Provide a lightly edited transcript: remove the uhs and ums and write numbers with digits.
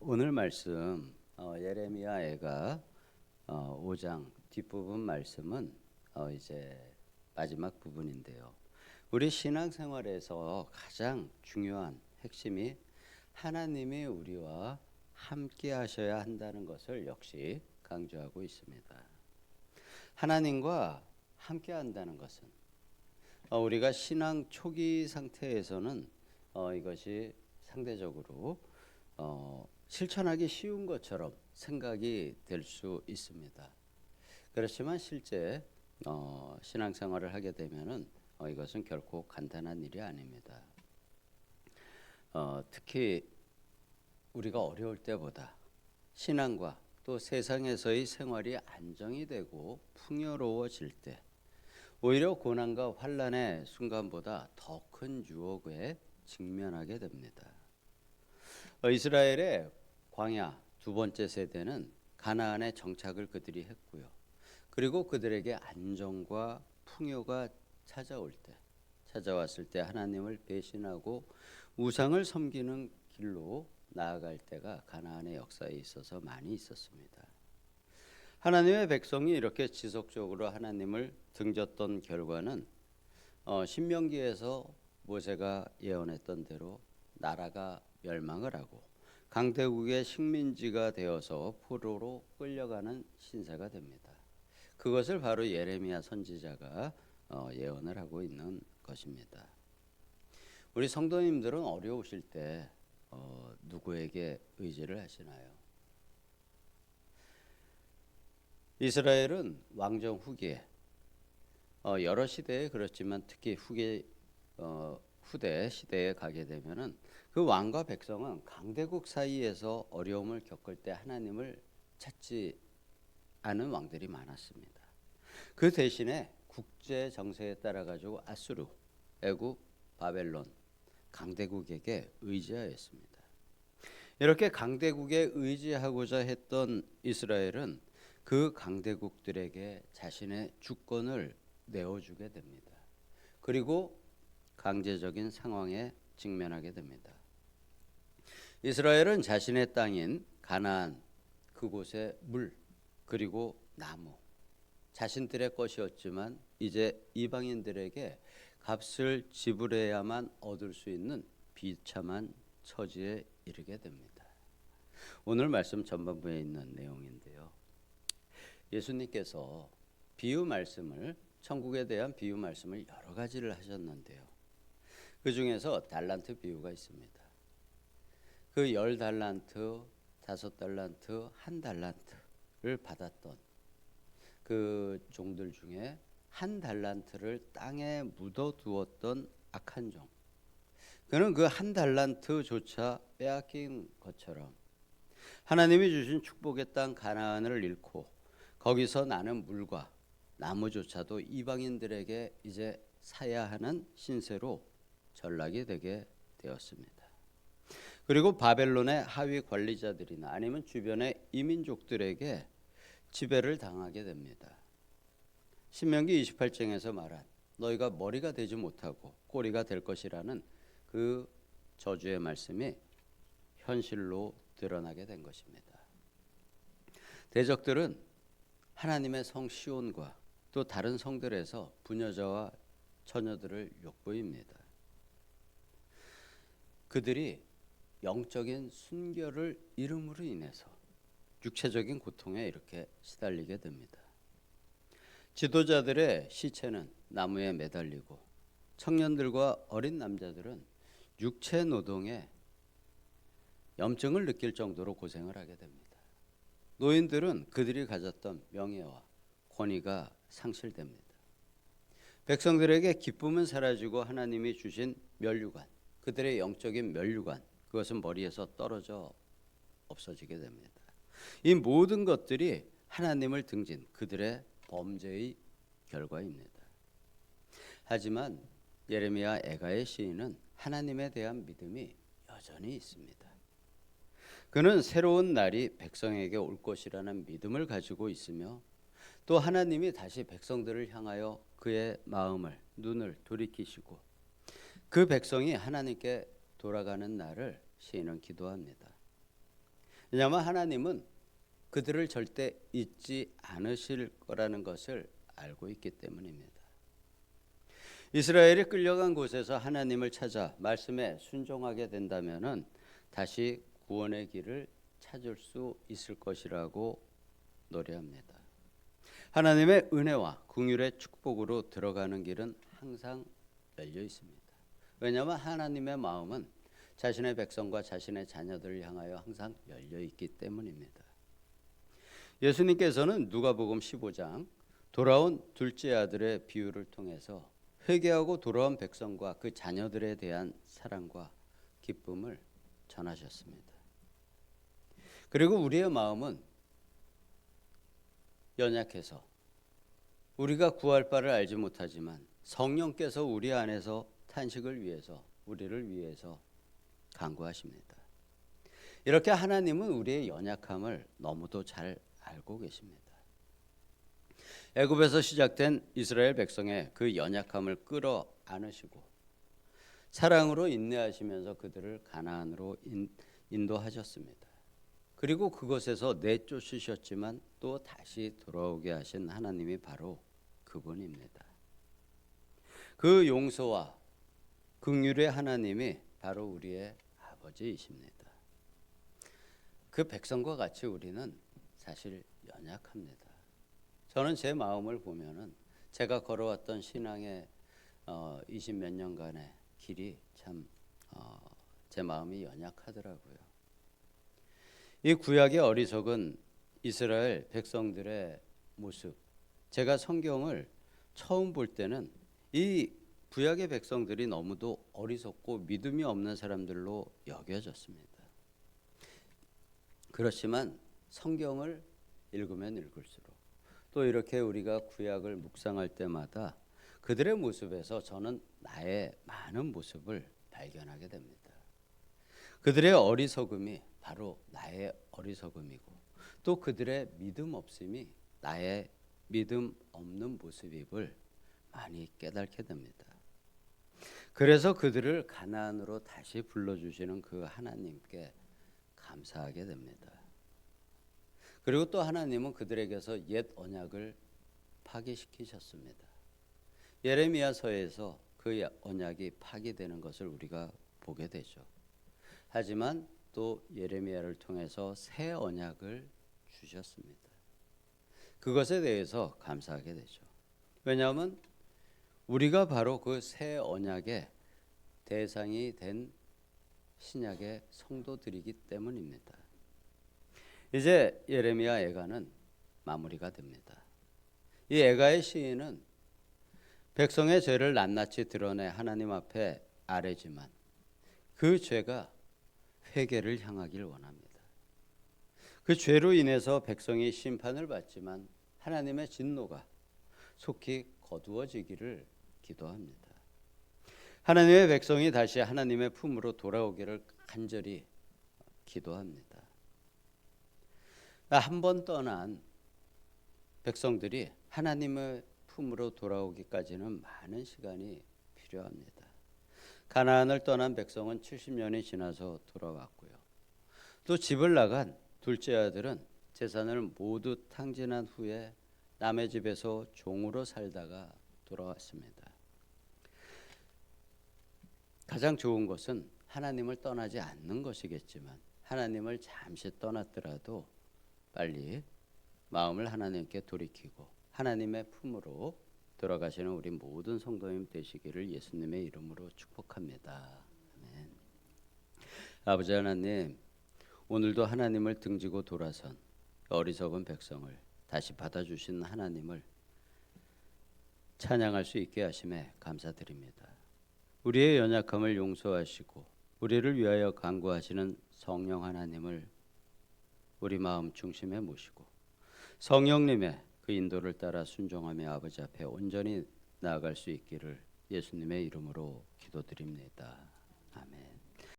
오늘 말씀 예레미야 애가 5장 뒷부분 말씀은 이제 마지막 부분인데요. 우리 신앙생활에서 가장 중요한 핵심이 하나님이 우리와 함께 하셔야 한다는 것을 역시 강조하고 있습니다. 하나님과 함께 한다는 것은 우리가 신앙 초기 상태에서는 이것이 상대적으로 실천하기 쉬운 것처럼 생각이 될 수 있습니다. 그렇지만 실제 신앙생활을 하게 되면은 이것은 결코 간단한 일이 아닙니다. 특히 우리가 어려울 때보다 신앙과 또 세상에서의 생활이 안정이 되고 풍요로워질 때 오히려 고난과 환난의 순간보다 더 큰 유혹에 직면하게 됩니다. 이스라엘의 광야 두 번째 세대는 가나안의 정착을 그들이 했고요. 그리고 그들에게 안정과 풍요가 찾아왔을 때 하나님을 배신하고 우상을 섬기는 길로 나아갈 때가 가나안의 역사에 있어서 많이 있었습니다. 하나님의 백성이 이렇게 지속적으로 하나님을 등졌던 결과는 신명기에서 모세가 예언했던 대로 나라가 멸망을 하고 강대국의 식민지가 되어서 포로로 끌려가는 신세가 됩니다. 그것을 바로 예레미야 선지자가 예언을 하고 있는 것입니다. 우리 성도님들은 어려우실 때 누구에게 의지를 하시나요? 이스라엘은 왕정 후기에 여러 시대에 그렇지만 특히 후대 시대에 가게 되면은 그 왕과 백성은 강대국 사이에서 어려움을 겪을 때 하나님을 찾지 않은 왕들이 많았습니다. 그 대신에 국제 정세에 따라 가지고 아수르, 애굽, 바벨론 강대국에게 의지하였습니다. 이렇게 강대국에 의지하고자 했던 이스라엘은 그 강대국들에게 자신의 주권을 내어주게 됩니다. 그리고 강제적인 상황에 직면하게 됩니다. 이스라엘은 자신의 땅인 가나안 그곳의 물 그리고 나무 자신들의 것이었지만 이제 이방인들에게 값을 지불해야만 얻을 수 있는 비참한 처지에 이르게 됩니다. 오늘 말씀 전반부에 있는 내용인데요. 예수님께서 비유 말씀을 천국에 대한 비유 말씀을 여러 가지를 하셨는데요. 그 중에서 달란트 비유가 있습니다. 그 10달란트, 5달란트, 1달란트를 받았던 그 종들 중에 1달란트를 땅에 묻어두었던 악한 종. 그는 그 1달란트조차 빼앗긴 것처럼 하나님이 주신 축복의 땅 가나안을 잃고 거기서 나는 물과 나무조차도 이방인들에게 이제 사야 하는 신세로 전락이 되게 되었습니다. 그리고 바벨론의 하위 관리자들이나 아니면 주변의 이민족들에게 지배를 당하게 됩니다. 신명기 28장에서 말한 너희가 머리가 되지 못하고 꼬리가 될 것이라는 그 저주의 말씀이 현실로 드러나게 된 것입니다. 대적들은 하나님의 성 시온과 또 다른 성들에서 부녀자와 처녀들을 욕보입니다. 그들이 영적인 순결을 잃음으로 인해서 육체적인 고통에 이렇게 시달리게 됩니다. 지도자들의 시체는 나무에 매달리고 청년들과 어린 남자들은 육체 노동에 염증을 느낄 정도로 고생을 하게 됩니다. 노인들은 그들이 가졌던 명예와 권위가 상실됩니다. 백성들에게 기쁨은 사라지고 하나님이 주신 면류관, 그들의 영적인 면류관, 그것은 머리에서 떨어져 없어지게 됩니다. 이 모든 것들이 하나님을 등진 그들의 범죄의 결과입니다. 하지만 예레미야 애가의 시인은 하나님에 대한 믿음이 여전히 있습니다. 그는 새로운 날이 백성에게 올 것이라는 믿음을 가지고 있으며 또 하나님이 다시 백성들을 향하여 그의 마음을 눈을 돌이키시고 그 백성이 하나님께 돌아가는 날을 시인은 기도합니다. 왜냐하면 하나님은 그들을 절대 잊지 않으실 거라는 것을 알고 있기 때문입니다. 이스라엘이 끌려간 곳에서 하나님을 찾아 말씀에 순종하게 된다면은 다시 구원의 길을 찾을 수 있을 것이라고 노래합니다. 하나님의 은혜와 긍휼의 축복으로 들어가는 길은 항상 열려 있습니다. 왜냐하면 하나님의 마음은 자신의 백성과 자신의 자녀들을 향하여 항상 열려 있기 때문입니다. 예수님께서는 누가복음 15장 돌아온 둘째 아들의 비유를 통해서 회개하고 돌아온 백성과 그 자녀들에 대한 사랑과 기쁨을 전하셨습니다. 그리고 우리의 마음은 연약해서 우리가 구할 바를 알지 못하지만 성령께서 우리 안에서 탄식을 위해서 우리를 위해서 간구하십니다. 이렇게 하나님은 우리의 연약함을 너무도 잘 알고 계십니다. 애굽에서 시작된 이스라엘 백성의 그 연약함을 끌어 안으시고 사랑으로 인내하시면서 그들을 가나안으로 인도하셨습니다. 그리고 그곳에서 내쫓으셨지만 또 다시 돌아오게 하신 하나님이 바로 그분입니다. 그 용서와 긍휼의 하나님이 바로 우리의 아버지이십니다. 그 백성과 같이 우리는 사실 연약합니다. 저는 제 마음을 보면은 제가 걸어왔던 신앙의 20 몇 년간의 길이 참 제 마음이 연약하더라고요. 이 구약의 어리석은 이스라엘 백성들의 모습, 제가 성경을 처음 볼 때는 이 구약의 백성들이 너무도 어리석고 믿음이 없는 사람들로 여겨졌습니다. 그렇지만 성경을 읽으면 읽을수록 또 이렇게 우리가 구약을 묵상할 때마다 그들의 모습에서 저는 나의 많은 모습을 발견하게 됩니다. 그들의 어리석음이 바로 나의 어리석음이고 또 그들의 믿음 없음이 나의 믿음 없는 모습임을 많이 깨닫게 됩니다. 그래서 그들을 가나안으로 다시 불러주시는 그 하나님께 감사하게 됩니다. 그리고 또 하나님은 그들에게서 옛 언약을 파기시키셨습니다. 예레미야서에서 그 언약이 파기되는 것을 우리가 보게 되죠. 하지만 또 예레미야를 통해서 새 언약을 주셨습니다. 그것에 대해서 감사하게 되죠. 왜냐하면 우리가 바로 그 새 언약의 대상이 된 신약의 성도들이기 때문입니다. 이제 예레미야 애가는 마무리가 됩니다. 이 애가의 시인은 백성의 죄를 낱낱이 드러내 하나님 앞에 아뢰지만 그 죄가 회개를 향하길 원합니다. 그 죄로 인해서 백성이 심판을 받지만 하나님의 진노가 속히 거두어지기를 기도합니다. 하나님의 백성이 다시 하나님의 품으로 돌아오기를 간절히 기도합니다. 한 번 떠난 백성들이 하나님의 품으로 돌아오기까지는 많은 시간이 필요합니다. 가나안을 떠난 백성은 70년이 지나서 돌아왔고요. 또 집을 나간 둘째 아들은 재산을 모두 탕진한 후에 남의 집에서 종으로 살다가 돌아왔습니다. 가장 좋은 것은 하나님을 떠나지 않는 것이겠지만 하나님을 잠시 떠났더라도 빨리 마음을 하나님께 돌이키고 하나님의 품으로 돌아가시는 우리 모든 성도님 되시기를 예수님의 이름으로 축복합니다. 아멘. 아버지 하나님, 오늘도 하나님을 등지고 돌아선 어리석은 백성을 다시 받아주신 하나님을 찬양할 수 있게 하심에 감사드립니다. 우리의 연약함을 용서하시고 우리를 위하여 간구하시는 성령 하나님을 우리 마음 중심에 모시고 성령님의 그 인도를 따라 순종하며 아버지 앞에 온전히 나아갈 수 있기를 예수님의 이름으로 기도드립니다.